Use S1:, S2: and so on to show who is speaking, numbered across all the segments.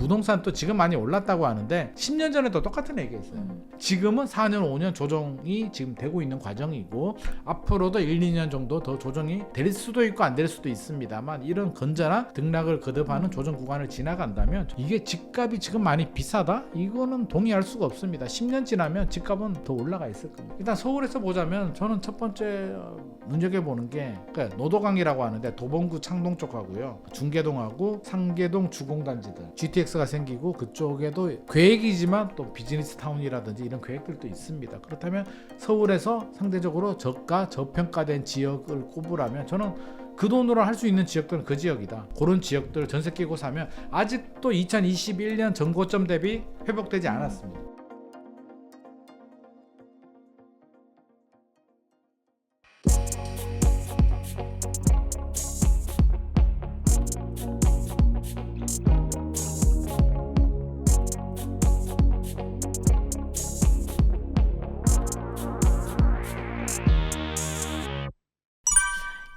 S1: 부동산도 지금 많이 올랐다고 하는데 10년 전에도 똑같은 얘기했어요. 지금은 4년 5년 조정이 지금 되고 있는 과정이고 앞으로도 1, 2년 정도 더 조정이 될 수도 있고 안 될 수도 있습니다만 이런 건전한 등락을 거듭하는 조정 구간을 지나간다면 이게 집값이 지금 많이 비싸다? 이거는 동의할 수가 없습니다. 10년 지나면 집값은 더 올라가 있을 겁니다. 일단 서울에서 보자면 저는 첫 번째 눈여겨보는 게 그러니까 노도강이라고 하는데 도봉구 창동 쪽하고요. 중계동하고 상계동 주공단지들 GTX가 생기고 그쪽에도 계획이지만 또 비즈니스 타운이라든지 이런 계획들도 있습니다. 그렇다면 서울에서 상대적으로 저가 저평가된 지역을 꼽으라면 저는 그 돈으로 할 수 있는 지역들은 그 지역이다. 그런 지역들 전세 끼고 사면 아직도 2021년 전고점 대비 회복되지 않았습니다.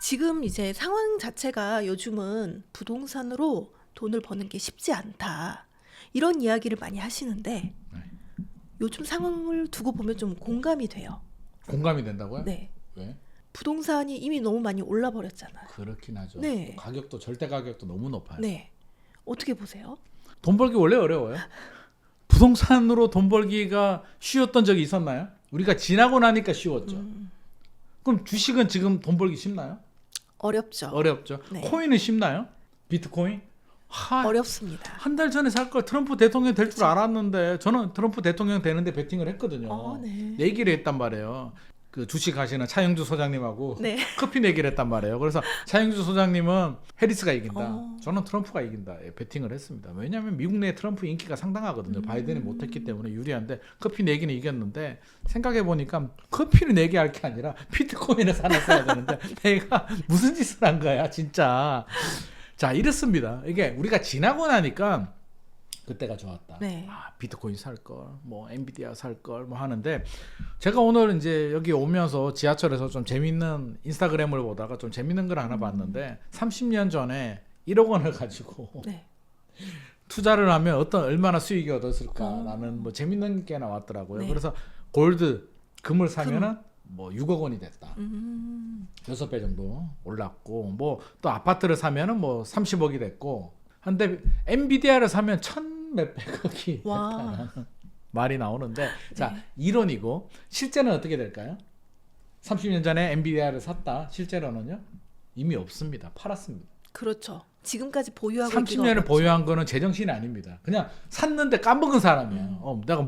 S2: 지금 이제 상황 자체가 요즘은 부동산으로 돈을 버는 게 쉽지 않다. 이런 이야기를 많이 하시는데 요즘 상황을 두고 보면 좀 공감이 돼요.
S1: 공감이 된다고요?
S2: 네.
S1: 왜?
S2: 부동산이 이미 너무 많이 올라 버렸잖아요.
S1: 그렇긴 하죠.
S2: 네.
S1: 가격도 절대 가격도 너무 높아요.
S2: 네. 어떻게 보세요?
S1: 돈 벌기 원래 어려워요. 부동산으로 돈 벌기가 쉬웠던 적이 있었나요? 우리가 지나고 나니까 쉬웠죠. 그럼 주식은 지금 돈 벌기 쉽나요?
S2: 어렵죠.
S1: 어렵죠.
S2: 네.
S1: 코인은 쉽나요? 비트코인?
S2: 어렵습니다.
S1: 한 달 전에 살 걸 트럼프 대통령 될 줄 알았는데 저는 트럼프 대통령 되는데 베팅을 했거든요.
S2: 네.
S1: 내기를 했단 말이에요. 그 주식 하시는 차영주 소장님하고
S2: 네.
S1: 커피 내기를 했단 말이에요. 그래서 차영주 소장님은 해리스가 이긴다. 저는 트럼프가 이긴다. 예, 베팅을 했습니다. 왜냐하면 미국 내 트럼프 인기가 상당하거든요. 바이든이 못했기 때문에 유리한데 커피 내기는 이겼는데 생각해보니까 커피를 내기할 게 아니라 비트코인을 사놨어야 되는데 내가 무슨 짓을 한 거야 진짜. 자 이렇습니다. 이게 우리가 지나고 나니까 그때가 좋았다.
S2: 네.
S1: 비트코인 살 걸, 뭐 엔비디아 살 걸, 뭐 하는데 제가 오늘 이제 여기 오면서 지하철에서 좀 재밌는 인스타그램을 보다가 좀 재밌는 걸 하나 봤는데 30년 전에 1억 원을 가지고
S2: 네.
S1: 투자를 하면 얼마나 수익이 얻었을까라는 뭐 재밌는 게 나왔더라고요.
S2: 네.
S1: 그래서 골드 금을 사면은 뭐 6억 원이 됐다. 6배 정도 올랐고 뭐 또 아파트를 사면은 뭐 30억이 됐고 한데 엔비디아를 사면 몇백억이 됐다는 말이 나오는데 자 이론이고 실제는 어떻게 될까요? 30년 전에 엔비디아를 샀다. 실제로는요? 이미 없습니다. 팔았습니다.
S2: 그렇죠. 지금까지 보유하고
S1: 30년을 보유한 거는 제정신이 아닙니다. 그냥 샀는데 까먹은 사람이야. 내가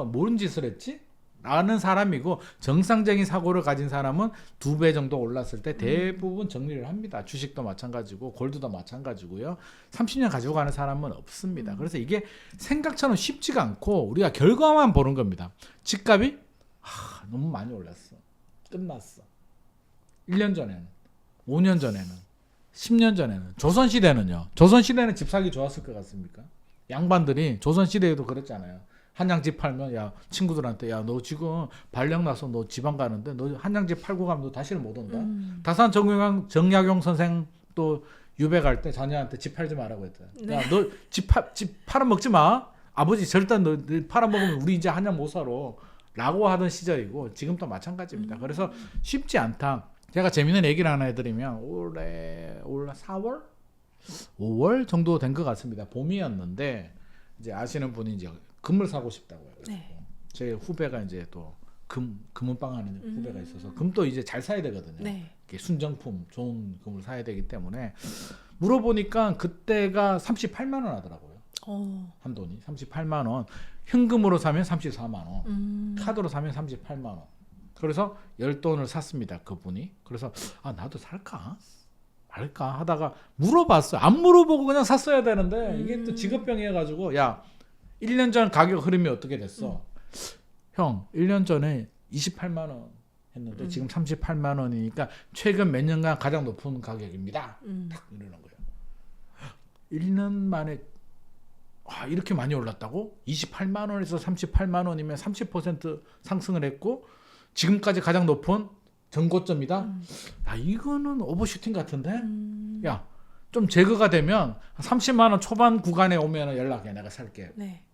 S1: 뭔 짓을 했지? 라는 사람이고 정상적인 사고를 가진 사람은 2배 정도 올랐을 때 대부분 정리를 합니다. 주식도 마찬가지고 골드도 마찬가지고요. 30년 가지고 가는 사람은 없습니다. 그래서 이게 생각처럼 쉽지가 않고 우리가 결과만 보는 겁니다. 집값이 너무 많이 올랐어. 끝났어. 1년 전에는 5년 전에는 10년 전에는 조선시대는요. 조선시대는 집 사기 좋았을 것 같습니까? 양반들이 조선시대에도 그랬잖아요. 한양집 팔면 야 친구들한테 야 너 지금 발령 나서 너 지방 가는데 너 한양집 팔고 가면 너 다시는 못 온다. 다산 정약용 선생 또 유배 갈 때 자녀한테 집 팔지 말라고 했다.
S2: 네.
S1: 야 너 집 팔아먹지 마. 아버지 절대 너 팔아먹으면 우리 이제 한양 못 살아. 라고 하던 시절이고 지금도 마찬가지입니다. 그래서 쉽지 않다. 제가 재밌는 얘기를 하나 해드리면 올해 4월? 5월 정도 된 것 같습니다. 봄이었는데 이제 아시는 분이 이제 금을 사고 싶다고 해요.
S2: 네.
S1: 제 후배가 이제 또 금은빵 하는 후배가 있어서 금도 이제 잘 사야 되거든요.
S2: 네.
S1: 순정품 좋은 금을 사야 되기 때문에 물어보니까 그때가 38만 원 하더라고요. 한 돈이 38만 원. 현금으로 사면 34만 원. 카드로 사면 38만 원. 그래서 10돈을 샀습니다. 그분이. 그래서 나도 살까? 말까? 하다가 물어봤어요. 안 물어보고 그냥 샀어야 되는데 이게 또 직업병이어가지고 야 1년 전 가격 흐름이 어떻게 됐어? 형 1년 전에 28만 원 했는데 지금 38만 원이니까 최근 몇 년간 가장 높은 가격입니다. 딱 이러는 거예요. 1년 만에 이렇게 많이 올랐다고? 28만 원에서 38만 원이면 30% 상승을 했고 지금까지 가장 높은 전고점이다? 야 이거는 오버슈팅 같은데? 야 좀 제거가 되면 30만 원 초반 구간에 오면 연락해. 내가 살게.
S2: 네.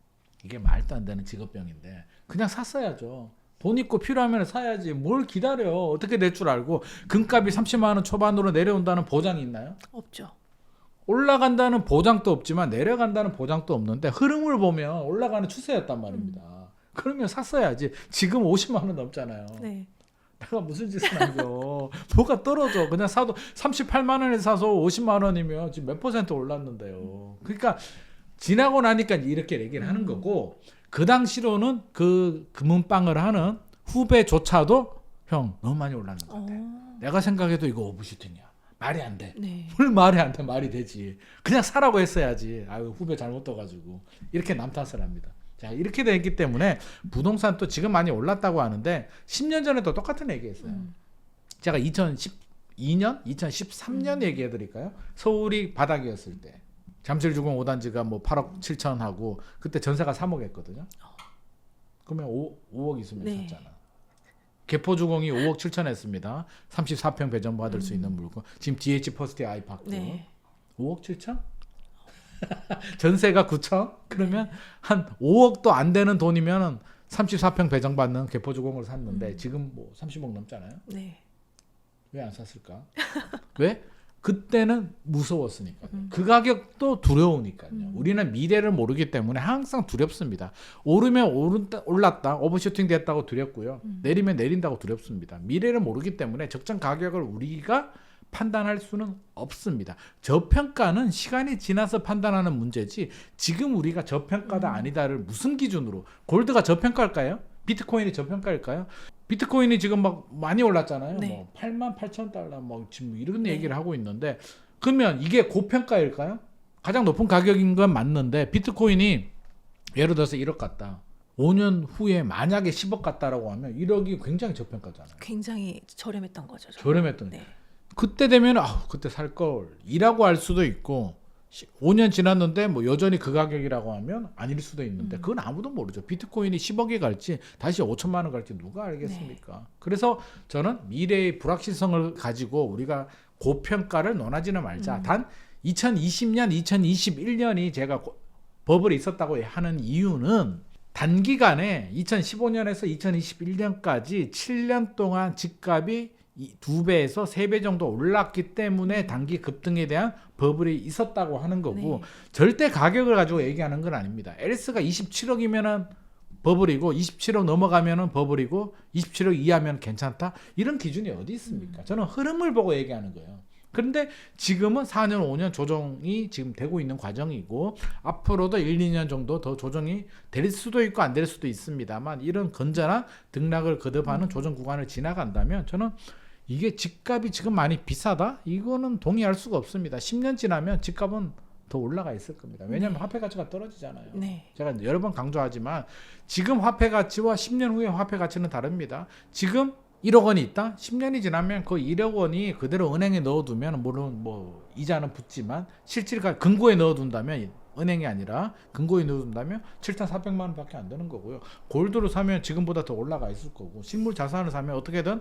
S1: 이게 말도 안 되는 직업병인데 그냥 샀어야죠. 돈 있고 필요하면 사야지. 뭘 기다려. 어떻게 될 줄 알고. 금값이 30만 원 초반으로 내려온다는 보장이 있나요?
S2: 없죠.
S1: 올라간다는 보장도 없지만 내려간다는 보장도 없는데 흐름을 보면 올라가는 추세였단 말입니다. 그러면 샀어야지. 지금 50만 원 넘잖아요.
S2: 네.
S1: 내가 무슨 짓을 하죠. 뭐가 떨어져. 그냥 사도 38만 원에 사서 50만 원이면 지금 몇 퍼센트 올랐는데요. 그러니까 지나고 나니까 이렇게 얘기를 하는 거고 그 당시로는 그 금은방을 하는 후배조차도 형 너무 많이 올랐는 것 같아. 내가 생각해도 이거 오버슈팅이야. 말이 안 돼.
S2: 네.
S1: 뭘 말이 안 돼. 말이 되지. 그냥 사라고 했어야지. 아유 후배 잘못 떠가지고 이렇게 남 탓을 합니다. 자 이렇게 됐기 때문에 부동산도 지금 많이 올랐다고 하는데 10년 전에도 똑같은 얘기했어요. 제가 2012년, 2013년 얘기해 드릴까요? 서울이 바닥이었을 때 잠실주공 5단지가 뭐 8억 7천 하고 그때 전세가 3억 했거든요. 그러면 5억 있으면
S2: 네.
S1: 샀잖아. 개포주공이 5억 7천 했습니다. 34평 배정 받을 수 있는 물건. 지금 DH 퍼스트 아이파크
S2: 네.
S1: 5억 7천? 전세가 9천? 그러면 한 5억도 안 되는 돈이면 34평 배정 받는 개포주공을 샀는데 지금 뭐 30억 넘잖아요.
S2: 네.
S1: 왜 안 샀을까? 왜? 그때는 무서웠으니까요. 그 가격도 두려우니까요. 우리는 미래를 모르기 때문에 항상 두렵습니다. 오르면 올랐다, 오버슈팅 됐다고 두렵고요. 내리면 내린다고 두렵습니다. 미래를 모르기 때문에 적정 가격을 우리가 판단할 수는 없습니다. 저평가는 시간이 지나서 판단하는 문제지 지금 우리가 저평가다 아니다를 무슨 기준으로 골드가 저평가일까요? 비트코인이 저평가일까요? 비트코인이 지금 막 많이 올랐잖아요.
S2: 네.
S1: 뭐 88,000달러 뭐 지금 이런
S2: 네.
S1: 얘기를 하고 있는데 그러면 이게 고평가일까요? 가장 높은 가격인 건 맞는데 비트코인이 예를 들어서 1억 같다. 5년 후에 만약에 10억 같다라고 하면 1억이 굉장히 저평가잖아요.
S2: 굉장히 저렴했던 거죠.
S1: 저렴했던.
S2: 네.
S1: 그때 되면 그때 살 걸 이라고 할 수도 있고 5년 지났는데 뭐 여전히 그 가격이라고 하면 아닐 수도 있는데 그건 아무도 모르죠. 비트코인이 10억이 갈지 다시 5천만 원 갈지 누가 알겠습니까? 그래서 저는 미래의 불확실성을 가지고 우리가 고평가를 논하지는 말자. 단 2020년, 2021년이 제가 버블이 있었다고 하는 이유는 단기간에 2015년에서 2021년까지 7년 동안 집값이 2배에서 3배 정도 올랐기 때문에 단기 급등에 대한 버블이 있었다고 하는 거고
S2: 네.
S1: 절대 가격을 가지고 얘기하는 건 아닙니다. 엘스가 27억이면은 버블이고 27억 넘어가면은 버블이고 27억 이하면 괜찮다. 이런 기준이 어디 있습니까? 저는 흐름을 보고 얘기하는 거예요. 그런데 지금은 4년, 5년 조정이 지금 되고 있는 과정이고 앞으로도 1, 2년 정도 더 조정이 될 수도 있고 안 될 수도 있습니다만 이런 건전한 등락을 거듭하는 조정 구간을 지나간다면 저는 이게 집값이 지금 많이 비싸다? 이거는 동의할 수가 없습니다. 10년 지나면 집값은 더 올라가 있을 겁니다. 왜냐하면 화폐 가치가 떨어지잖아요.
S2: 네.
S1: 제가 여러 번 강조하지만 지금 화폐 가치와 10년 후의 화폐 가치는 다릅니다. 지금 1억 원이 있다? 10년이 지나면 그 1억 원이 그대로 은행에 넣어두면 물론 뭐 이자는 붙지만 실질가 금고에 넣어둔다면 은행이 아니라 금고에 넣어둔다면 7,400만 원밖에 안 되는 거고요. 골드로 사면 지금보다 더 올라가 있을 거고 실물 자산을 사면 어떻게든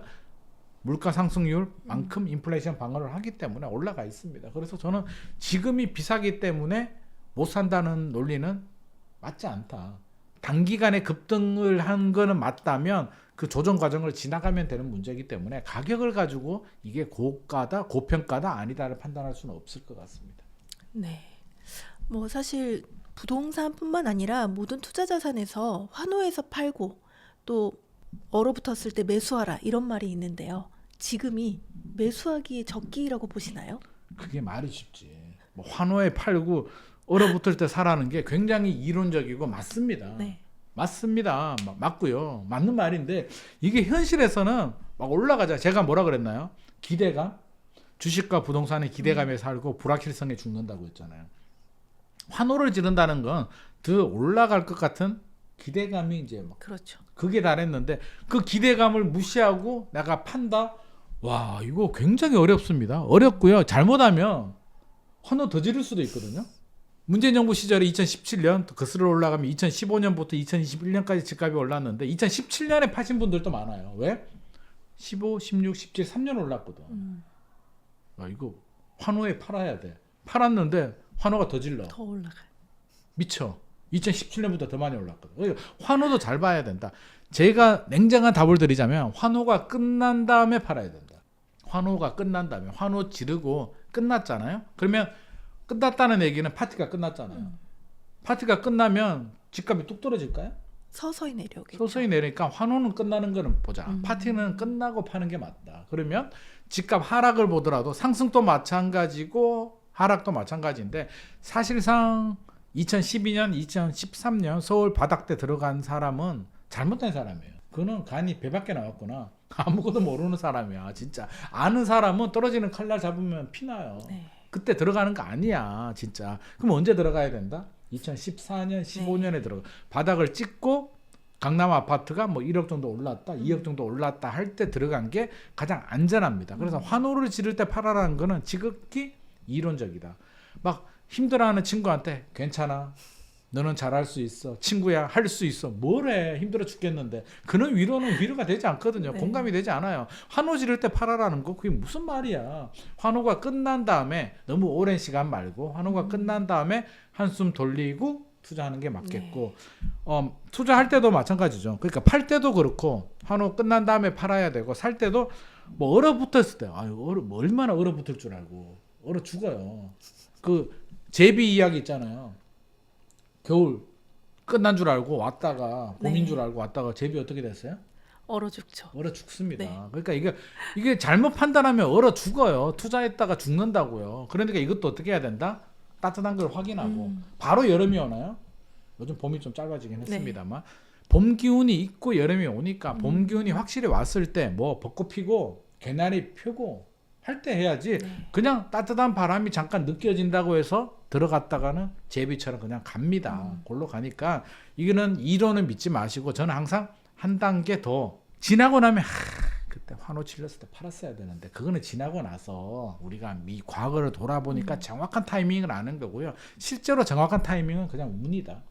S1: 물가 상승률만큼 인플레이션 방어를 하기 때문에 올라가 있습니다. 그래서 저는 지금이 비싸기 때문에 못 산다는 논리는 맞지 않다. 단기간에 급등을 한 거는 맞다면 그 조정 과정을 지나가면 되는 문제이기 때문에 가격을 가지고 이게 고가다, 고평가다, 아니다를 판단할 수는 없을 것 같습니다.
S2: 네. 뭐 사실 부동산뿐만 아니라 모든 투자 자산에서 환호해서 팔고 또 얼어붙었을 때 매수하라 이런 말이 있는데요. 지금이 매수하기에 적기라고 보시나요?
S1: 그게 말이 쉽지. 뭐 환호에 팔고 얼어붙을 때 사라는 게 굉장히 이론적이고 맞습니다.
S2: 네.
S1: 맞습니다. 맞고요. 맞는 말인데 이게 현실에서는 막 올라가자. 제가 뭐라 그랬나요? 기대감, 주식과 부동산의 기대감에 살고 불확실성에 죽는다고 했잖아요. 환호를 지른다는 건 더 올라갈 것 같은 기대감이 이제 막
S2: 그렇죠.
S1: 그게 달했는데 그 기대감을 무시하고 내가 판다. 와 이거 굉장히 어렵습니다. 어렵고요. 잘못하면 환호 더 지를 수도 있거든요. 문재인 정부 시절에 2017년 거슬러 올라가면 2015년부터 2021년까지 집값이 올랐는데 2017년에 파신 분들도 많아요. 왜? 15, 16, 17, 3년 올랐거든. 아, 이거 환호에 팔아야 돼. 팔았는데 환호가 더 질러.
S2: 더 올라가.
S1: 미쳐. 2017년부터 더 많이 올랐거든. 그러니까 환호도 잘 봐야 된다. 제가 냉정한 답을 드리자면 환호가 끝난 다음에 팔아야 된다. 환호가 끝난 다음에 환호 지르고 끝났잖아요. 그러면 끝났다는 얘기는 파티가 끝났잖아요. 파티가 끝나면 집값이 뚝 떨어질까요?
S2: 서서히 내려오겠죠.
S1: 서서히 내리니까 환호는 끝나는 거는 보자. 파티는 끝나고 파는 게 맞다. 그러면 집값 하락을 보더라도 상승도 마찬가지고 하락도 마찬가지인데 사실상 2012년, 2013년 서울 바닥 때 들어간 사람은 잘못된 사람이에요. 그는 간이 배밖에 나왔구나. 아무것도 모르는 사람이야. 진짜 아는 사람은 떨어지는 칼날 잡으면 피나요.
S2: 네.
S1: 그때 들어가는 거 아니야. 진짜. 그럼 언제 들어가야 된다? 2014년, 15년에 들어가. 바닥을 찍고 강남 아파트가 뭐 1억 정도 올랐다, 2억 정도 올랐다 할 때 들어간 게 가장 안전합니다. 그래서 환호를 지를 때 팔아라는 거는 지극히 이론적이다. 막 힘들어하는 친구한테 괜찮아. 너는 잘할 수 있어. 친구야, 할 수 있어. 뭐래. 힘들어 죽겠는데. 그런 위로는 위로가 되지 않거든요.
S2: 네.
S1: 공감이 되지 않아요. 환호 지를 때 팔아라는 거 그게 무슨 말이야. 환호가 끝난 다음에 너무 오랜 시간 말고 환호가 끝난 다음에 한숨 돌리고 투자하는 게 맞겠고 투자할 때도 마찬가지죠. 그러니까 팔 때도 그렇고 환호 끝난 다음에 팔아야 되고 살 때도 뭐 얼어붙었을 때 뭐 얼마나 얼어붙을 줄 알고 얼어 죽어요. 그 제비 이야기 있잖아요. 겨울 끝난 줄 알고 왔다가 봄인 줄 알고 왔다가 제비 어떻게 됐어요?
S2: 얼어 죽죠.
S1: 얼어 죽습니다.
S2: 네.
S1: 그러니까 이게 잘못 판단하면 얼어 죽어요. 투자했다가 죽는다고요. 그러니까 이것도 어떻게 해야 된다? 따뜻한 걸 확인하고 바로 여름이 오나요? 요즘 봄이 좀 짧아지긴 했습니다만 봄 기운이 있고 여름이 오니까 봄 기운이 확실히 왔을 때 뭐 벚꽃 피고 개나리 펴고 할 때 해야지 그냥 따뜻한 바람이 잠깐 느껴진다고 해서 들어갔다가는 제비처럼 그냥 갑니다. 골로 가니까 이거는 이론은 믿지 마시고 저는 항상 한 단계 더 지나고 나면 그때 환호 질렀을 때 팔았어야 되는데 그거는 지나고 나서 우리가 과거를 돌아보니까 정확한 타이밍을 아는 거고요. 실제로 정확한 타이밍은 그냥 운이다.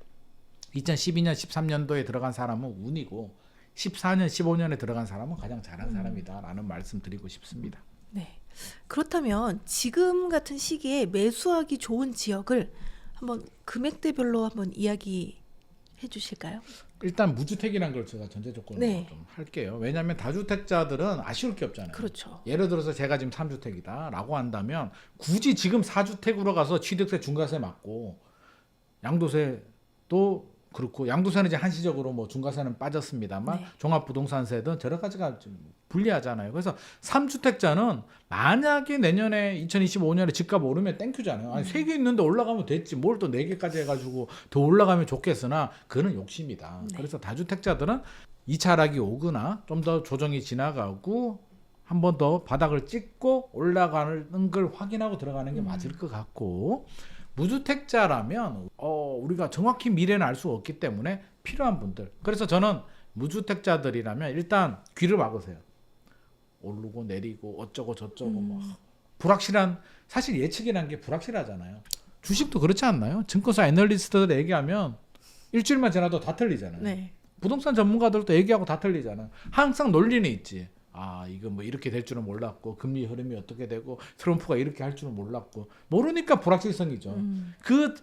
S1: 2012년, 13년도에 들어간 사람은 운이고 14년, 15년에 들어간 사람은 가장 잘한 사람이다라는 말씀 드리고 싶습니다.
S2: 네. 그렇다면 지금 같은 시기에 매수하기 좋은 지역을 한번 금액대별로 한번 이야기해 주실까요?
S1: 일단 무주택이라는 걸 제가 전제 조건으로
S2: 네.
S1: 좀 할게요. 왜냐하면 다주택자들은 아쉬울 게 없잖아요.
S2: 그렇죠.
S1: 예를 들어서 제가 지금 3주택이다 라고 한다면 굳이 지금 4주택으로 가서 취득세 중과세 맞고 양도세도 그렇고 양도세는 이제 한시적으로 뭐 중과세는 빠졌습니다만
S2: 네.
S1: 종합부동산세든 여러 가지가 좀 불리하잖아요. 그래서 3주택자는 만약에 내년에 2025년에 집값 오르면 땡큐잖아요. 아니 3개 있는데 올라가면 됐지. 뭘 또 4개까지 해가지고 더 올라가면 좋겠으나 그거는 욕심이다.
S2: 네.
S1: 그래서 다주택자들은 2차 하락이 오거나 좀 더 조정이 지나가고 한 번 더 바닥을 찍고 올라가는 걸 확인하고 들어가는 게 맞을 것 같고 무주택자라면 우리가 정확히 미래는 알 수 없기 때문에 필요한 분들. 그래서 저는 무주택자들이라면 일단 귀를 막으세요. 오르고 내리고 어쩌고 저쩌고 뭐 불확실한 사실 예측이라는 게 불확실하잖아요. 주식도 그렇지 않나요? 증권사 애널리스트들 얘기하면 일주일만 지나도 다 틀리잖아요.
S2: 네.
S1: 부동산 전문가들도 얘기하고 다 틀리잖아요. 항상 논리는 있지. 이거 뭐 이렇게 될 줄은 몰랐고 금리 흐름이 어떻게 되고 트럼프가 이렇게 할 줄은 몰랐고 모르니까 불확실성이죠. 그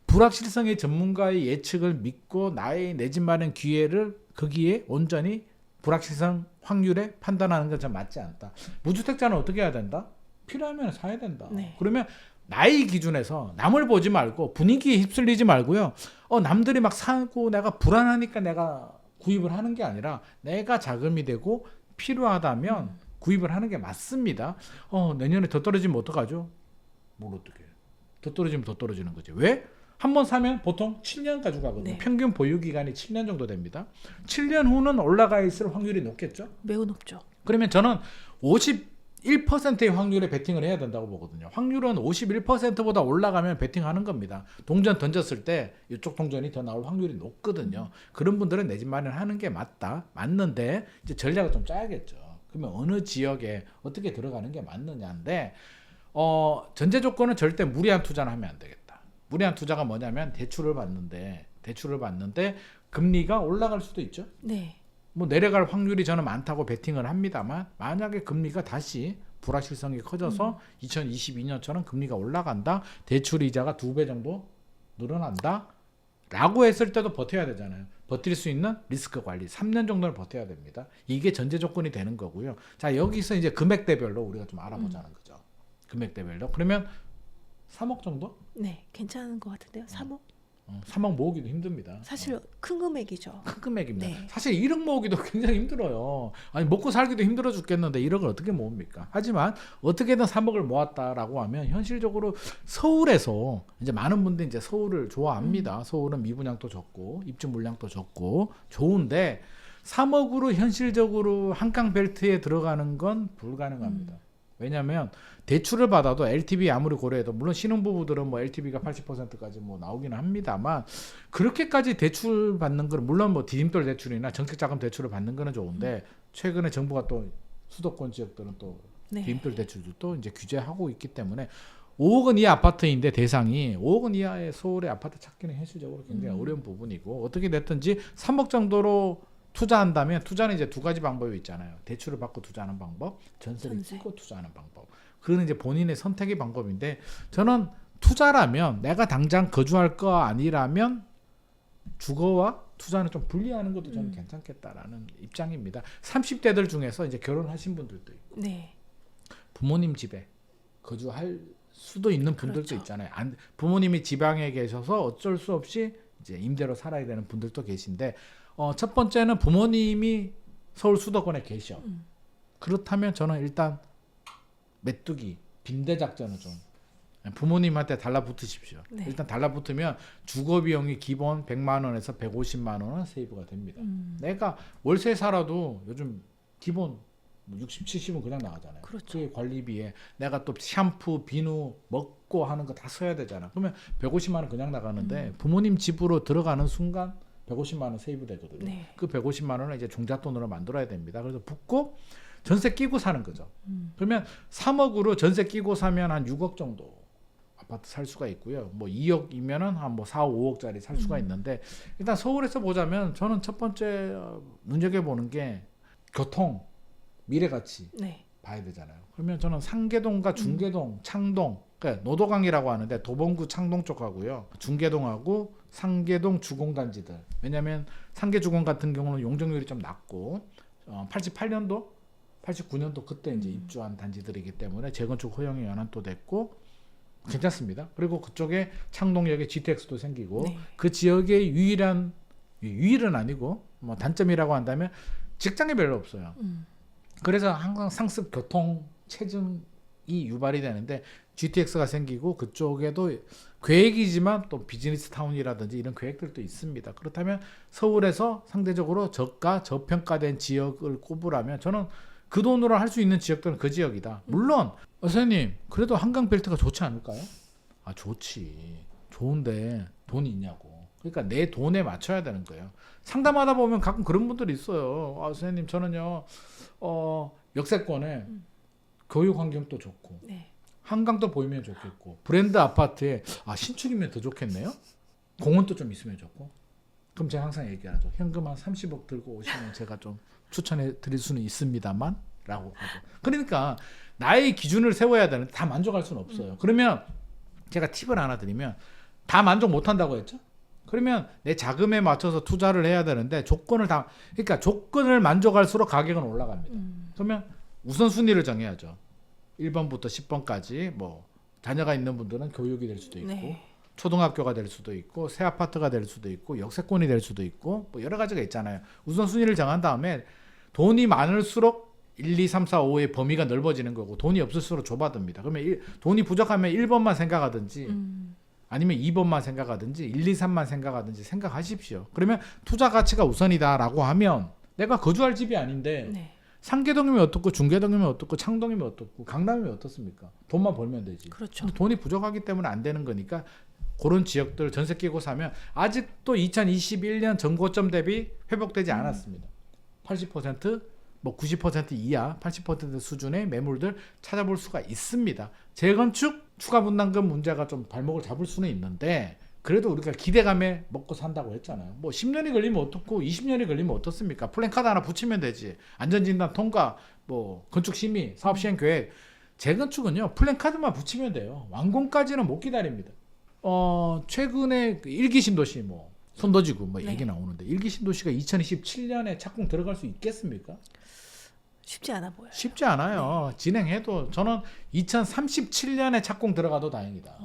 S1: 불확실성의 전문가의 예측을 믿고 나의 내 집 마련 기회를 거기에 온전히 불확실성 확률에 판단하는 건 좀 맞지 않다. 무주택자는 어떻게 해야 된다? 필요하면 사야 된다.
S2: 네.
S1: 그러면 나의 기준에서 남을 보지 말고 분위기에 휩쓸리지 말고요. 남들이 막 사고 내가 불안하니까 내가 구입을 하는 게 아니라 내가 자금이 되고 필요하다면 구입을 하는 게 맞습니다. 내년에 더 떨어지면 어떡하죠? 뭘 어떻게 해요? 더 떨어지면 더 떨어지는 거지. 왜? 한 번 사면 보통 7년 가지고 가거든요.
S2: 네.
S1: 평균 보유 기간이 7년 정도 됩니다. 7년 후는 올라가 있을 확률이 높겠죠?
S2: 매우 높죠.
S1: 그러면 저는 51%의 확률에 베팅을 해야 된다고 보거든요. 확률은 51%보다 올라가면 베팅하는 겁니다. 동전 던졌을 때 이쪽 동전이 더 나올 확률이 높거든요. 그런 분들은 내 집 마련하는 게 맞는데 이제 전략을 좀 짜야겠죠. 그러면 어느 지역에 어떻게 들어가는 게 맞느냐인데 전제 조건은 절대 무리한 투자는 하면 안 되겠다. 무리한 투자가 뭐냐면 대출을 받는데 금리가 올라갈 수도 있죠.
S2: 네.
S1: 뭐 내려갈 확률이 저는 많다고 베팅을 합니다만 만약에 금리가 다시 불확실성이 커져서 2022년처럼 금리가 올라간다. 대출 이자가 2배 정도 늘어난다. 라고 했을 때도 버텨야 되잖아요. 버틸 수 있는 리스크 관리 3년 정도는 버텨야 됩니다. 이게 전제 조건이 되는 거고요. 자, 여기서 이제 금액대별로 우리가 좀 알아보자는 거죠. 금액대별로. 그러면 3억 정도?
S2: 네, 괜찮은 것 같은데요. 3억?
S1: 3억 모으기도 힘듭니다.
S2: 사실 큰 금액이죠.
S1: 큰 금액입니다.
S2: 네.
S1: 사실 1억 모으기도 굉장히 힘들어요. 아니 먹고 살기도 힘들어 죽겠는데 1억을 어떻게 모읍니까? 하지만 어떻게든 3억을 모았다라고 하면 현실적으로 서울에서 이제 많은 분들이 이제 서울을 좋아합니다. 서울은 미분양도 적고 입주 물량도 적고 좋은데 3억으로 현실적으로 한강 벨트에 들어가는 건 불가능합니다. 왜냐하면 대출을 받아도 LTV 아무리 고려해도 물론 신혼부부들은 뭐 LTV가 80%까지 뭐 나오기는 합니다만 그렇게까지 대출 받는 거는 물론 뭐 디딤돌 대출이나 정책자금 대출을 받는 거는 좋은데 최근에 정부가 또 수도권 지역들은 또
S2: 네.
S1: 디딤돌 대출도 또 이제 규제하고 있기 때문에 5억 원 이하 아파트인데 대상이 5억 원 이하의 서울의 아파트 찾기는 현실적으로 굉장히 어려운 부분이고 어떻게 됐든지 3억 정도로 투자한다면 투자는 이제 두 가지 방법이 있잖아요. 대출을 받고 투자하는 방법, 전세를
S2: 전세.
S1: 끼고 투자하는 방법. 그거는 이제 본인의 선택의 방법인데 저는 투자라면 내가 당장 거주할 거 아니라면 주거와 투자는 좀 분리하는 것도 저는 괜찮겠다라는 입장입니다. 30대들 중에서 이제 결혼하신 분들도 있고
S2: 네.
S1: 부모님 집에 거주할 수도 있는 분들도
S2: 그렇죠.
S1: 있잖아요. 부모님이 지방에 계셔서 어쩔 수 없이 이제 임대로 살아야 되는 분들도 계신데 첫 번째는 부모님이 서울 수도권에 계셔. 그렇다면 저는 일단 메뚜기 빈대 작전을 좀 부모님한테 달라붙으십시오.
S2: 네.
S1: 일단 달라붙으면 주거 비용이 기본 100만 원에서 150만 원은 세이브가 됩니다. 내가 월세 살아도 요즘 기본 60, 70은 그냥 나가잖아요.
S2: 그렇죠.
S1: 그 관리비에 내가 또 샴푸, 비누 먹고 하는 거 다 써야 되잖아. 그러면 150만 원 그냥 나가는데 부모님 집으로 들어가는 순간 150만 원 세이브 되거든요.
S2: 네.
S1: 그 150만 원을 이제 종잣돈으로 만들어야 됩니다. 그래서 붙고 전세 끼고 사는 거죠. 그러면 3억으로 전세 끼고 사면 한 6억 정도 아파트 살 수가 있고요. 뭐 2억이면은 한 뭐 4, 5억짜리 살 수가 있는데 일단 서울에서 보자면 저는 첫 번째 눈여겨 보는 게 교통, 미래 가치
S2: 네.
S1: 봐야 되잖아요. 그러면 저는 상계동과 중계동, 창동, 그러니까 노도강이라고 하는데 도봉구 창동 쪽하고요. 중계동하고 상계동 주공단지들. 왜냐하면 상계주공 같은 경우는 용적률이 좀 낮고 88년도, 89년도 그때 이제 입주한 단지들이기 때문에 재건축 허용이 연한도 됐고 괜찮습니다. 그리고 그쪽에 창동역에 GTX도 생기고
S2: 네.
S1: 그 지역의 유일은 아니고 뭐 단점이라고 한다면 직장이 별로 없어요. 그래서 항상 상습 교통 체증이 유발이 되는데 GTX가 생기고 그쪽에도 계획이지만 또 비즈니스 타운이라든지 이런 계획들도 있습니다. 그렇다면 서울에서 상대적으로 저가 저평가된 지역을 꼽으라면 저는 그 돈으로 할 수 있는 지역들은 그 지역이다. 물론 선생님 그래도 한강 벨트가 좋지 않을까요? 아 좋지. 좋은데 돈이 있냐고. 그러니까 내 돈에 맞춰야 되는 거예요. 상담하다 보면 가끔 그런 분들이 있어요. 아 선생님 저는요 역세권에 교육 환경도 좋고
S2: 네.
S1: 한강도 보이면 좋겠고 브랜드 아파트에 신축이면 더 좋겠네요. 공원도 좀 있으면 좋고. 그럼 제가 항상 얘기하죠. 현금 한 30억 들고 오시면 제가 좀 추천해 드릴 수는 있습니다만 라고 하죠. 그러니까 나의 기준을 세워야 되는데 다 만족할 수는 없어요. 그러면 제가 팁을 하나 드리면 다 만족 못한다고 했죠. 그러면 내 자금에 맞춰서 투자를 해야 되는데 그러니까 조건을 만족할수록 가격은 올라갑니다. 그러면 우선순위를 정해야죠. 1번부터 10번까지 뭐 자녀가 있는 분들은 교육이 될 수도 있고
S2: 네.
S1: 초등학교가 될 수도 있고 새 아파트가 될 수도 있고 역세권이 될 수도 있고 뭐 여러 가지가 있잖아요. 우선순위를 정한 다음에 돈이 많을수록 1, 2, 3, 4, 5의 범위가 넓어지는 거고 돈이 없을수록 좁아듭니다. 그러면 돈이 부족하면 1번만 생각하든지 아니면 2번만 생각하든지 1, 2, 3만 생각하든지 생각하십시오. 그러면 투자 가치가 우선이다라고 하면 내가 거주할 집이 아닌데
S2: 네.
S1: 상계동이면 어떻고 중계동이면 어떻고 창동이면 어떻고 강남이면 어떻습니까? 돈만 벌면 되지.
S2: 그렇죠.
S1: 근데 돈이 부족하기 때문에 안 되는 거니까 그런 지역들 전세 끼고 사면 아직도 2021년 전고점 대비 회복되지 않았습니다. 80% 뭐 90% 이하 80% 수준의 매물들 찾아볼 수가 있습니다. 재건축 추가 분담금 문제가 좀 발목을 잡을 수는 있는데 그래도 우리가 기대감에 먹고 산다고 했잖아요. 뭐 10년이 걸리면 어떻고 20년이 걸리면 어떻습니까? 플랜카드 하나 붙이면 되지. 안전진단 통과, 뭐 건축 심의, 사업 시행 계획 재건축은요 플랜카드만 붙이면 돼요. 완공까지는 못 기다립니다. 최근에 그 일기 신도시 뭐 손도지구 뭐
S2: 네.
S1: 얘기 나오는데 일기 신도시가 2027년에 착공 들어갈 수 있겠습니까?
S2: 쉽지 않아 보여요.
S1: 쉽지 않아요.
S2: 네.
S1: 진행해도 저는 2037년에 착공 들어가도 다행이다.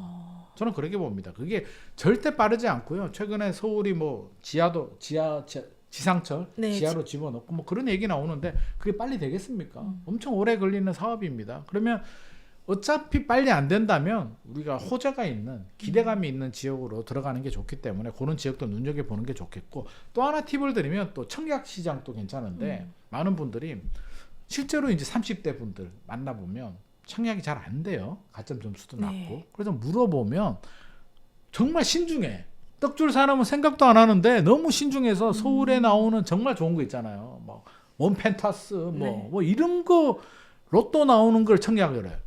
S1: 저는 그렇게 봅니다. 그게 절대 빠르지 않고요. 최근에 서울이 뭐 지상철
S2: 네,
S1: 지하로 집어넣고 뭐 그런 얘기 나오는데 그게 빨리 되겠습니까? 엄청 오래 걸리는 사업입니다. 그러면 어차피 빨리 안 된다면 우리가 호재가 있는 기대감이 있는 지역으로 들어가는 게 좋기 때문에 그런 지역도 눈여겨보는 게 좋겠고, 또 하나 팁을 드리면 또 청약 시장도 괜찮은데 많은 분들이 실제로 이제 30대 분들 만나보면 청약이 잘 안 돼요. 가점 점수도 낮고.
S2: 네.
S1: 그래서 물어보면 정말 신중해. 떡줄 사람은 생각도 안 하는데 너무 신중해서 서울에 나오는 정말 좋은 거 있잖아요. 뭐 원펜타스
S2: 네.
S1: 뭐 이런 거 로또 나오는 걸 청약을 해.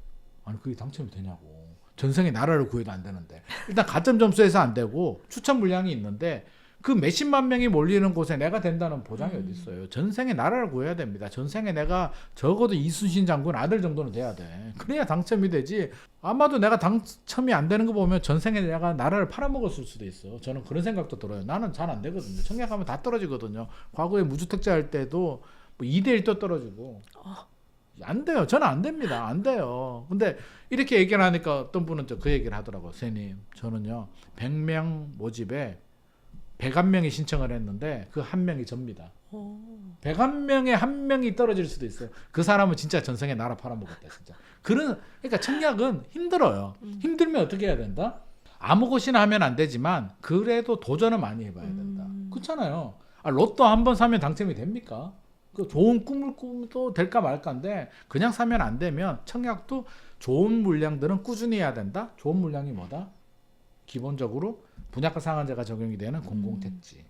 S1: 아니 그게 당첨이 되냐고. 전생에 나라를 구해도 안 되는데. 일단 가점 점수에서 안 되고 추천 물량이 있는데 그 몇십만 명이 몰리는 곳에 내가 된다는 보장이 어디 있어요. 전생에 나라를 구해야 됩니다. 전생에 내가 적어도 이순신 장군 아들 정도는 돼야 돼. 그래야 당첨이 되지. 아마도 내가 당첨이 안 되는 거 보면 전생에 내가 나라를 팔아먹었을 수도 있어. 저는 그런 생각도 들어요. 나는 잘 안 되거든요. 청약하면 다 떨어지거든요. 과거에 무주택자 할 때도 뭐 2대1도 떨어지고 안 돼요. 저는 안 됩니다. 안 돼요. 근데 이렇게 얘기를 하니까 어떤 분은 그 얘기를 하더라고요. 선생님 저는요 100명 모집에 101명이 신청을 했는데 그 한 명이 접니다. 101명에 한 명이 떨어질 수도 있어요. 그 사람은 진짜 전생에 나라 팔아먹었다 진짜. 그러니까 청약은 힘들어요. 힘들면 어떻게 해야 된다? 아무 곳이나 하면 안 되지만 그래도 도전을 많이 해봐야 된다. 그렇잖아요. 로또 한 번 사면 당첨이 됩니까? 그 좋은 꿈을 꾸도 될까 말까인데 그냥 사면 안 되면 청약도 좋은 물량들은 꾸준히 해야 된다. 좋은 물량이 뭐다? 기본적으로 분양가 상한제가 적용이 되는 공공택지.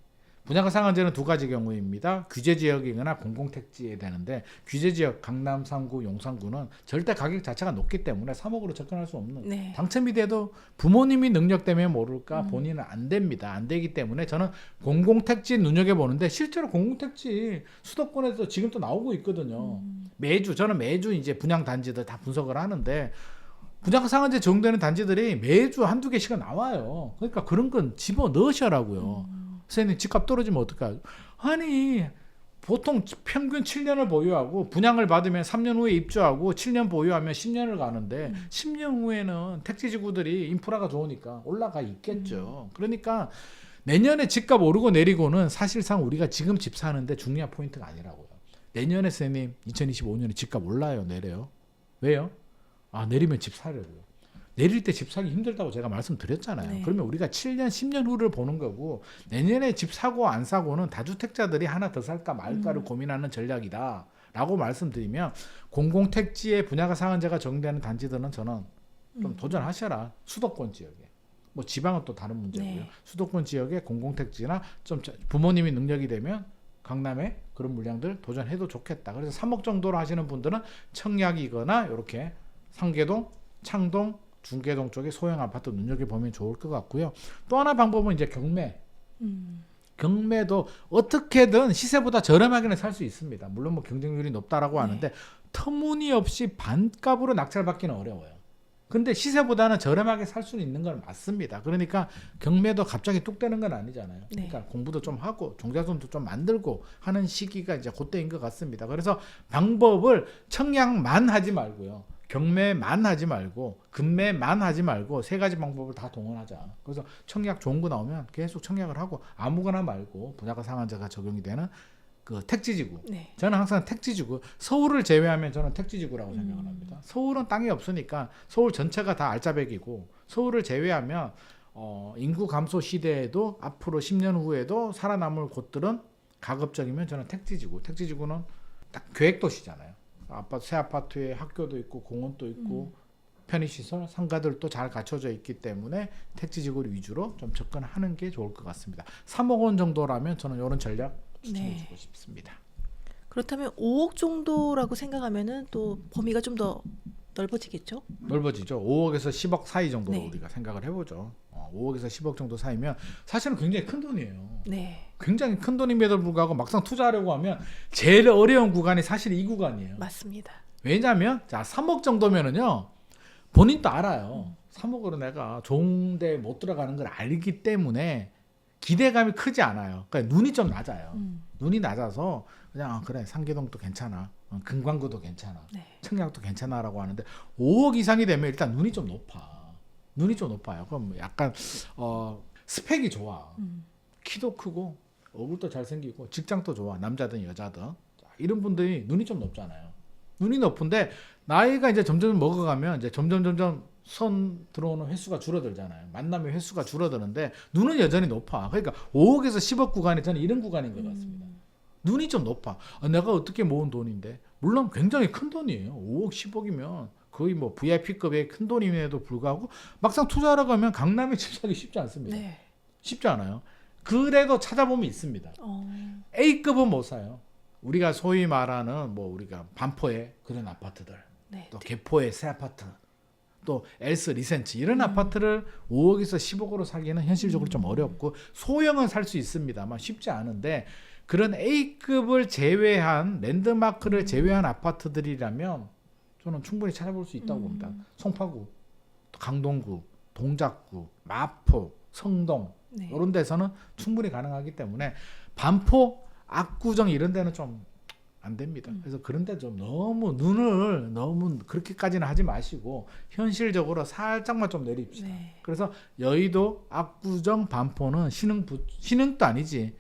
S1: 분양가 상한제는 두 가지 경우입니다. 규제지역이거나 공공택지에 되는데 규제지역 강남 3구, 용산구는 절대 가격 자체가 높기 때문에 3억으로 접근할 수 없는.
S2: 네.
S1: 당첨이 돼도 부모님이 능력 때문에 모를까 본인은 안 됩니다. 안 되기 때문에 저는 공공택지 눈여겨보는데 실제로 공공택지 수도권에서 지금 또 나오고 있거든요. 저는 매주 이제 분양단지들 다 분석을 하는데 분양가 상한제 적용되는 단지들이 매주 한두 개씩은 나와요. 그러니까 그런 건 집어넣으셔라고요. 선생님 집값 떨어지면 어떡해요? 아니 보통 평균 7년을 보유하고 분양을 받으면 3년 후에 입주하고 7년 보유하면 10년을 가는데 10년 후에는 택지지구들이 인프라가 좋으니까 올라가 있겠죠. 그러니까 내년에 집값 오르고 내리고는 사실상 우리가 지금 집 사는데 중요한 포인트가 아니라고요. 내년에 선생님 2025년에 집값 올라요 내려요? 왜요? 내리면 집 사려고요. 내릴 때 집 사기 힘들다고 제가 말씀드렸잖아요.
S2: 네.
S1: 그러면 우리가 7년, 10년 후를 보는 거고 내년에 집 사고 안 사고는 다주택자들이 하나 더 살까 말까를 고민하는 전략이다 라고 말씀드리면 공공택지에 분양가 상한제가 적용되는 단지들은 저는 좀 도전하셔라. 수도권 지역에. 뭐 지방은 또 다른 문제고요.
S2: 네.
S1: 수도권 지역에 공공택지나 좀 부모님이 능력이 되면 강남에 그런 물량들 도전해도 좋겠다. 그래서 3억 정도로 하시는 분들은 청약이거나 이렇게 상계동, 창동, 중계동 쪽에 소형 아파트 눈여겨보면 좋을 것 같고요. 또 하나 방법은 이제 경매. 경매도 어떻게든 시세보다 저렴하게는 살 수 있습니다. 물론 뭐 경쟁률이 높다라고 하는데 터무니없이 반값으로 낙찰받기는 어려워요. 근데 시세보다는 저렴하게 살 수는 있는 건 맞습니다. 그러니까 경매도 갑자기 뚝 되는 건 아니잖아요. 그러니까 공부도 좀 하고 종자손도 좀 만들고 하는 시기가 이제 그때인 것 같습니다. 그래서 방법을 청약만 하지 말고요. 경매만 하지 말고 급매만 하지 말고 세 가지 방법을 다 동원하자. 그래서 청약 좋은 거 나오면 계속 청약을 하고 아무거나 말고 분양가 상한제가 적용이 되는 그 택지지구.
S2: 네.
S1: 저는 항상 택지지구. 서울을 제외하면 저는 택지지구라고 생각을 합니다. 서울은 땅이 없으니까 서울 전체가 다 알짜배기고 서울을 제외하면 인구 감소 시대에도 앞으로 10년 후에도 살아남을 곳들은 가급적이면 저는 택지지구. 택지지구는 딱 계획도시잖아요. 새 아파트에 학교도 있고 공원도 있고 편의시설, 상가들도 잘 갖춰져 있기 때문에 택지지구 위주로 좀 접근하는 게 좋을 것 같습니다. 3억 원 정도라면 저는 이런 전략 추천해주고 싶습니다.
S2: 그렇다면 5억 정도라고 생각하면은 또 범위가 좀 더 넓어지겠죠?
S1: 넓어지죠. 5억에서 10억 사이 정도로
S2: 네.
S1: 우리가 생각을 해보죠. 5억에서 10억 정도 사이면 사실은 굉장히 큰 돈이에요.
S2: 네.
S1: 굉장히 큰 돈임에도 불구하고 막상 투자하려고 하면 제일 어려운 구간이 사실 이 구간이에요.
S2: 맞습니다.
S1: 왜냐하면 자 3억 정도면은요 본인도 알아요. 3억으로 내가 좋은데 못 들어가는 걸 알기 때문에 기대감이 크지 않아요. 그러니까 눈이 좀 낮아요. 눈이 낮아서 그냥 그래 상계동도 괜찮아, 금광구도 괜찮아,
S2: 네.
S1: 청약도 괜찮아라고 하는데 5억 이상이 되면 일단 눈이 좀 높아. 눈이 좀 높아요. 그럼 약간 스펙이 좋아. 키도 크고 얼굴도 잘생기고 직장도 좋아. 남자든 여자든 이런 분들이 눈이 좀 높잖아요. 눈이 높은데 나이가 이제 점점 먹어가면 이제 점점 선 들어오는 횟수가 줄어들잖아요. 만남의 횟수가 줄어드는데 눈은 여전히 높아. 그러니까 5억에서 10억 구간이 저는 이런 구간인 것 같습니다. 눈이 좀 높아. 내가 어떻게 모은 돈인데 물론 굉장히 큰 돈이에요. 5억 10억이면 거의 뭐 VIP급의 큰 돈임에도 불구하고 막상 투자하러 가면 강남에 집 사기 쉽지 않습니다.
S2: 네.
S1: 쉽지 않아요. 그래도 찾아보면 있습니다. A급은 못 사요. 우리가 소위 말하는 뭐 우리가 반포의 그런 아파트들,
S2: 네.
S1: 또 개포의 새 아파트, 또 엘스 리센치 이런 아파트를 5억에서 10억으로 사기는 현실적으로 좀 어렵고 소형은 살 수 있습니다만 쉽지 않은데 그런 A급을 제외한 랜드마크를 제외한 아파트들이라면 저는 충분히 찾아볼 수 있다고 봅니다. 송파구, 또 강동구, 동작구, 마포, 성동
S2: 네.
S1: 이런 데서는 충분히 가능하기 때문에 반포, 압구정 이런 데는 좀 안 됩니다. 그래서 그런 데 좀 너무 눈을 너무 그렇게까지는 하지 마시고 현실적으로 살짝만 좀 내립시다.
S2: 네.
S1: 그래서 여의도, 압구정, 반포는 신흥도 아니지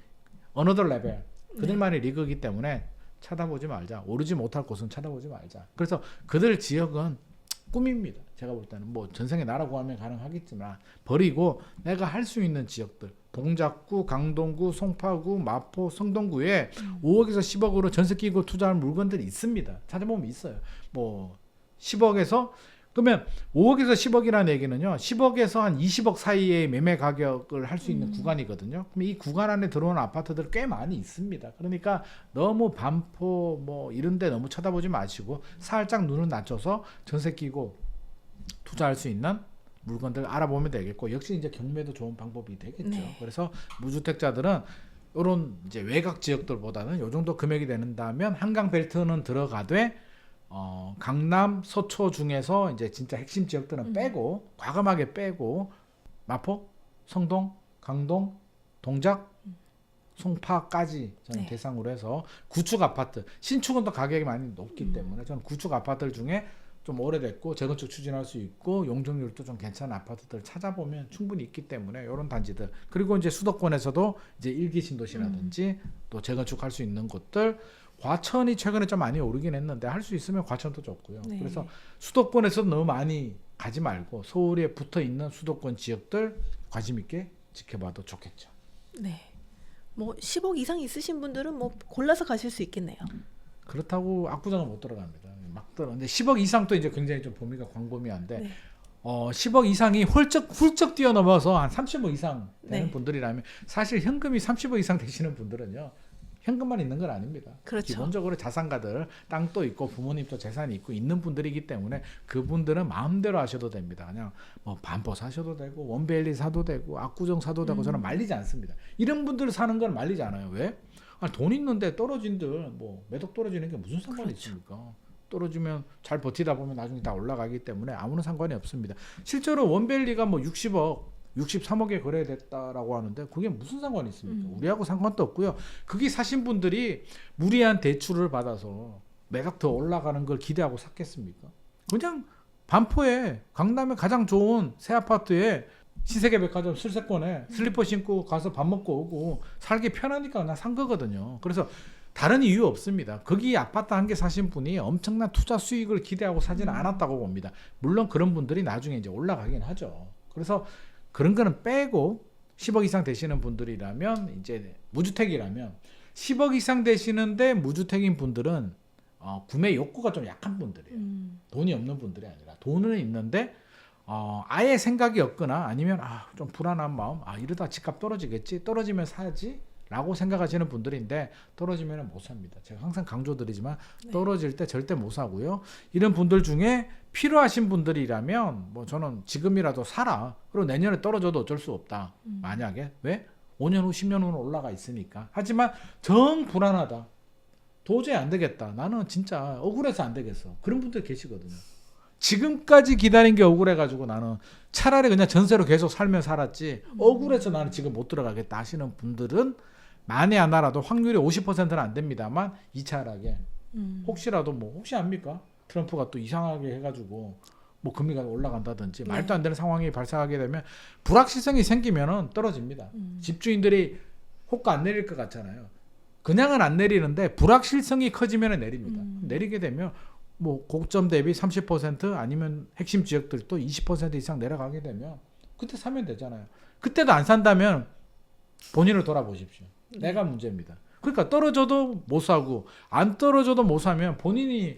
S1: 어너더 레벨 그들만의 리그이기 때문에 쳐다보지 말자. 오르지 못할 곳은 쳐다보지 말자. 그래서 그들 지역은 꿈입니다. 제가 볼 때는 뭐 전생에 나라 구하면 가능하겠지만 버리고 내가 할 수 있는 지역들 동작구, 강동구, 송파구, 마포, 성동구에 5억에서 10억으로 전세 끼고 투자할 물건들이 있습니다. 찾아보면 있어요. 뭐 10억에서 그러면 5억에서 10억이라는 얘기는요. 10억에서 한 20억 사이의 매매 가격을 할 수 있는 구간이거든요. 그럼 이 구간 안에 들어오는 아파트들 꽤 많이 있습니다. 그러니까 너무 반포 뭐 이런 데 너무 쳐다보지 마시고 살짝 눈을 낮춰서 전세 끼고 투자할 수 있는 물건들 알아보면 되겠고 역시 이제 경매도 좋은 방법이 되겠죠.
S2: 네.
S1: 그래서 무주택자들은 이런 이제 외곽 지역들보다는 요 정도 금액이 된다면 한강 벨트는 들어가되 강남, 서초 중에서 이제 진짜 핵심 지역들은 빼고 과감하게 빼고 마포, 성동, 강동, 동작, 송파까지 저는
S2: 네.
S1: 대상으로 해서 구축 아파트, 신축은 또 가격이 많이 높기 때문에 저는 구축 아파트들 중에 좀 오래됐고 재건축 추진할 수 있고 용적률도 좀 괜찮은 아파트들 찾아보면 충분히 있기 때문에 이런 단지들 그리고 이제 수도권에서도 이제 일기 신도시라든지 또 재건축할 수 있는 곳들 과천이 최근에 좀 많이 오르긴 했는데 할 수 있으면 과천도 좋고요.
S2: 네.
S1: 그래서 수도권에서 너무 많이 가지 말고 서울에 붙어 있는 수도권 지역들 관심 있게 지켜봐도 좋겠죠.
S2: 네. 뭐 10억 이상 있으신 분들은 뭐 골라서 가실 수 있겠네요.
S1: 그렇다고 압구정은 못 들어갑니다. 막 들어는데 10억 이상도 이제 굉장히 좀 범위가 광범위한데
S2: 네.
S1: 10억 이상이 훌쩍 뛰어넘어서 한 30억 이상 되는
S2: 네.
S1: 분들이라면 사실 현금이 30억 이상 되시는 분들은요. 현금만 있는 건 아닙니다.
S2: 그렇죠.
S1: 기본적으로 자산가들 땅도 있고 부모님도 재산이 있고 있는 분들이기 때문에 그분들은 마음대로 하셔도 됩니다. 그냥 뭐 반포 사셔도 되고 원베일리 사도 되고 압구정 사도 되고 저는 말리지 않습니다. 이런 분들 사는 건 말리지 않아요. 왜? 돈 있는데 떨어진들 뭐 매덕 떨어지는 게 무슨 상관이
S2: 그렇죠.
S1: 있습니까? 떨어지면 잘 버티다 보면 나중에 다 올라가기 때문에 아무런 상관이 없습니다. 실제로 원베일리가 뭐 60억 63억에 거래됐다라고 하는데 그게 무슨 상관이 있습니까? 우리하고 상관도 없고요. 거기 사신 분들이 무리한 대출을 받아서 매각 더 올라가는 걸 기대하고 샀겠습니까? 그냥 반포에 강남에 가장 좋은 새 아파트에 신세계 백화점 술세권에 슬리퍼 신고 가서 밥 먹고 오고 살기 편하니까 그냥 산 거거든요. 그래서 다른 이유 없습니다. 거기 아파트 한 개 사신 분이 엄청난 투자 수익을 기대하고 사지는 않았다고 봅니다. 물론 그런 분들이 나중에 이제 올라가긴 하죠. 그래서 그런 거는 빼고 10억 이상 되시는 분들이라면 이제 무주택이라면 10억 이상 되시는데 무주택인 분들은 구매 욕구가 좀 약한 분들이에요. 돈이 없는 분들이 아니라 돈은 있는데 아예 생각이 없거나 아니면 좀 불안한 마음 이러다 집값 떨어지겠지 떨어지면 사야지 라고 생각하시는 분들인데 떨어지면 못 삽니다. 제가 항상 강조드리지만 떨어질 때 절대 못 사고요. 이런 분들 중에 필요하신 분들이라면 뭐 저는 지금이라도 사라. 그리고 내년에 떨어져도 어쩔 수 없다. 만약에 왜? 5년 후 10년 후는 올라가 있으니까. 하지만 정 불안하다. 도저히 안 되겠다. 나는 진짜 억울해서 안 되겠어. 그런 분들 계시거든요. 지금까지 기다린 게 억울해가지고 나는 차라리 그냥 전세로 계속 살면 살았지 억울해서 나는 지금 못 들어가겠다 하시는 분들은 만에 하나라도 확률이 50%는 안 됩니다만 이차하게 혹시라도 뭐 혹시 압니까? 트럼프가 또 이상하게 해가지고 뭐 금리가 올라간다든지
S2: 네.
S1: 말도 안 되는 상황이 발생하게 되면 불확실성이 생기면은 떨어집니다. 집주인들이 호가 안 내릴 것 같잖아요. 그냥은 안 내리는데 불확실성이 커지면 내립니다. 내리게 되면 뭐 고점 대비 30% 아니면 핵심 지역들도 20% 이상 내려가게 되면 그때 사면 되잖아요. 그때도 안 산다면 본인을 돌아보십시오. 내가 문제입니다. 그러니까 떨어져도 못 사고 안 떨어져도 못 사면 본인이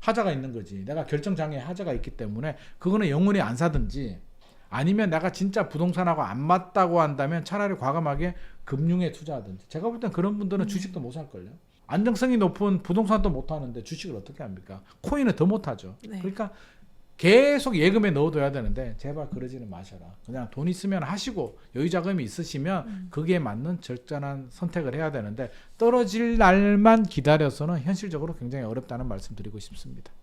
S1: 하자가 있는 거지. 내가 결정장애 하자가 있기 때문에 그거는 영원히 안 사든지 아니면 내가 진짜 부동산하고 안 맞다고 한다면 차라리 과감하게 금융에 투자하든지. 제가 볼 땐 그런 분들은 주식도 못 살걸요. 안정성이 높은 부동산도 못 하는데 주식을 어떻게 합니까? 코인은 더 못 하죠.
S2: 네.
S1: 그러니까 계속 예금에 넣어둬야 되는데 제발 그러지는 마셔라. 그냥 돈 있으면 하시고 여유 자금이 있으시면 거기에 맞는 적절한 선택을 해야 되는데 떨어질 날만 기다려서는 현실적으로 굉장히 어렵다는 말씀 드리고 싶습니다.